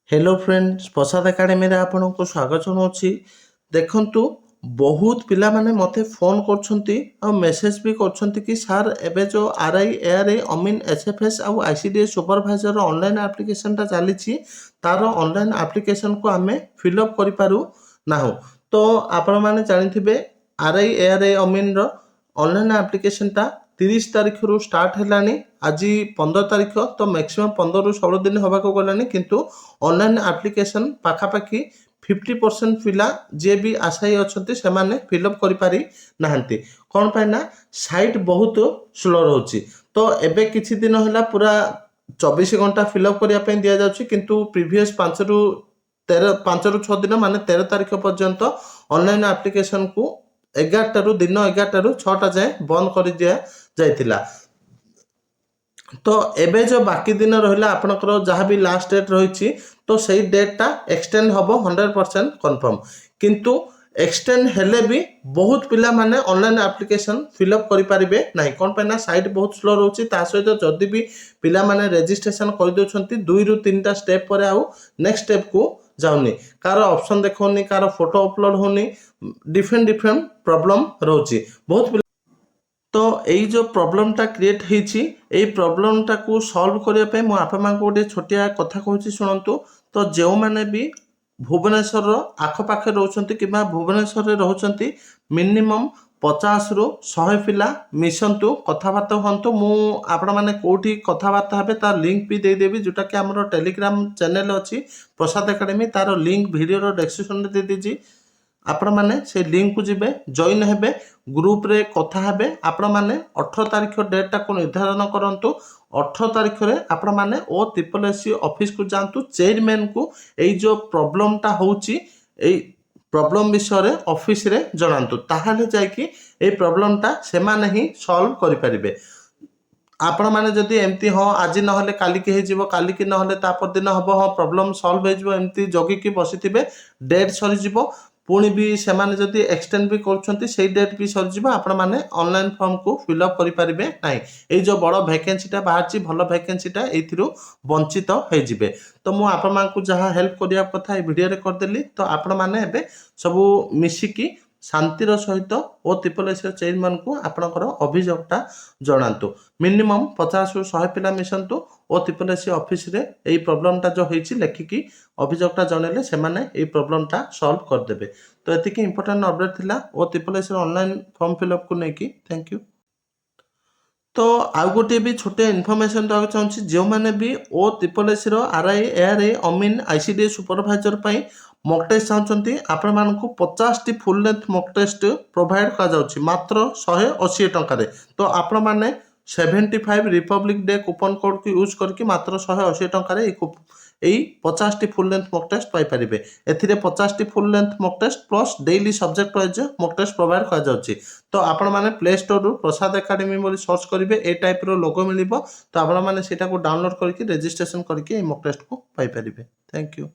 Hello friends प्रसाद academy रे आपन को स्वागत जनाऊँगी। देखंतु बहुत पिला माने मते फोन करछंती और मेसेज भी करछंती कि सर एबे जो आरआई एआरआई अमीन एसएफएस और आईसीडीएस सुपरवाइजर ऑनलाइन एप्लिकेशन टा चली तार ऑनलाइन एप्लिकेशन को आमे फिलअप करि पारू नाहु। तो आपण माने जानिथिबे आरआई एआरआई अमीन रो ऑनलाइन एप्लिकेशन टा 30 तारिख रु स्टार्ट हेलानी। आज 15 तारिख तो मैक्सिमम 15 रु 16 दिन होबा को गलानी, किंतु ऑनलाइन एप्लिकेशन पाखापाखि 50% पिला जे भी आशायी अच्छे से फिलअप कर पारि नाहंती। कौन पाई ना साइट बहुत स्लो रोची। तो एबे किछि दिन होला पूरा 24 घंटा फिलअप करने दि जाउछि, किंतु प्रीवियस 5 रु 6 दिन माने 13 तारिख पर्यंत ऑनलाइन एप्लिकेशन को 11 रु दिन 11 रु 6टा जाए बंद कर दिया जाइतिला। तो एबे जो बाकी दिन रहिला आपनकर जहाँ भी लास्ट डेट रही तो सही डेटा एक्सटेंड हम 100% कन्फर्म, किंतु एक्सटेंड हेले भी बहुत पिला माने ऑनलाइन एप्लिकेशन फिलअप करि पारिबे नाही। कोन पे ना साइट बहुत स्लो रोची। ता सहित जदि भी पिला माने रजिस्ट्रेशन कर दोछंती 2 रु 3टा स्टेप पर आउ नेक्स्ट स्टेप को जाउनी, कार ऑप्शन देखोनी, कार फोटो अपलोड होनी, डिफरेंट प्रॉब्लम रोची बहुत। तो यही जो प्रॉब्लम टा क्रिएट होती प्रॉब्लम टा को सॉल्व करने मो आपा माँ गोटे छोटिया कथा कहूँ शुणु। तो जो मैंने भी भुवनेश्वर आखपाखे रोचंती कि भुवनेश्वर रोचंती मिनिमम 50 रु 100 पिला मिशंतु कथबार्ता हूँ। मु आपण मैंने कौटी कथबार्ता हे तार लिंक भी देदेवी, जोटा कि आम टेलीग्राम चैनल अच्छी प्रसाद एकाडेमी, तार लिंक वीडियो डिस्क्रिप्शन दे दीजिए। आपण माने से लिंक को जिबे जॉइन हेबे, ग्रुप रे कथा हेबे। आपण माने 18 तारिख डेटा को निर्धारण करंतु। 18 तारिख रे आपण माने ओ TSS ऑफिस को जानतु, चेयरमैन को एई जो प्रॉब्लम टा होउची एई प्रॉब्लम विषय रे ऑफिस रे जणांतु, ताहाले जाय कि एई प्रॉब्लम टा से माने ही सॉल्व करि परिबे। आपण माने जदि एमती हाँ आज नहले काली की हेजिवो, काली की नहले तापर दिन हबो हाँ प्रॉब्लम सॉल्व हेजिवो, एमती जगी की बसिथिबे डेट सरी जिवो। पुणी भी से माने जदि एक्सटेंड भी करछंती सेही डेट भी सरी जिवो, आपण माने ऑनलाइन फॉर्म को फिलअप करि परिबे नाही। एई जो बड़ वैकेंसीटा बाहरची भलो वैकेंसीटा एथिरु वंचित हे जिवे। तो मु आपण मान को जहां हेल्प करिया कथा ए वीडियो रे कर देली। तो आपण माने एबे सब मिसिकी शांतिर सहित ओ TSS चेयरमैन को आपणकर अभियोगटा जणांतु। मिनिमम 50 रु 100 पिला मिशंतु ओ TSS ऑफिस रे एई प्रॉब्लमटा जो हेछि लेखिकी अभियोगटा जणेले से माने एई प्रॉब्लमटा सॉल्व कर देबे। तो एतिकी इंपोर्टेंट अपडेट थिला ओ TSS ऑनलाइन फॉर्म फिलअप को नेकी। Thank you. तो आउ गोटे भी छोटे इनफॉरमेशन देवा चाहूँगी, जो मैंने भी ओ TSS आरआई एआरआई अमीन आईसीडीएस सुपरवाइजर पाई मॉक टेस्ट चाहते आपण मानक 50 टी full length mock test provide कर मात्र 180 टंका। तो आपण माने 75 रिपब्लिक डे कूपन कोड को यूज करके मात्र 180 टंका यही 50 टी फुल लेंथ मॉक टेस्ट पाई एथिरे 50 टी full length mock test plus daily subject wise mock test provide कर जाउची। तो आपण माने प्ले स्टोर रु प्रसाद एकाडेमी बोली सर्च करेंगे, ए टाइप रो लोगो मिलिबो। तो आपण माने सेटा को डाउनलोड करके रजिस्ट्रेशन करके मॉक टेस्ट को पाई परिबे। Thank you.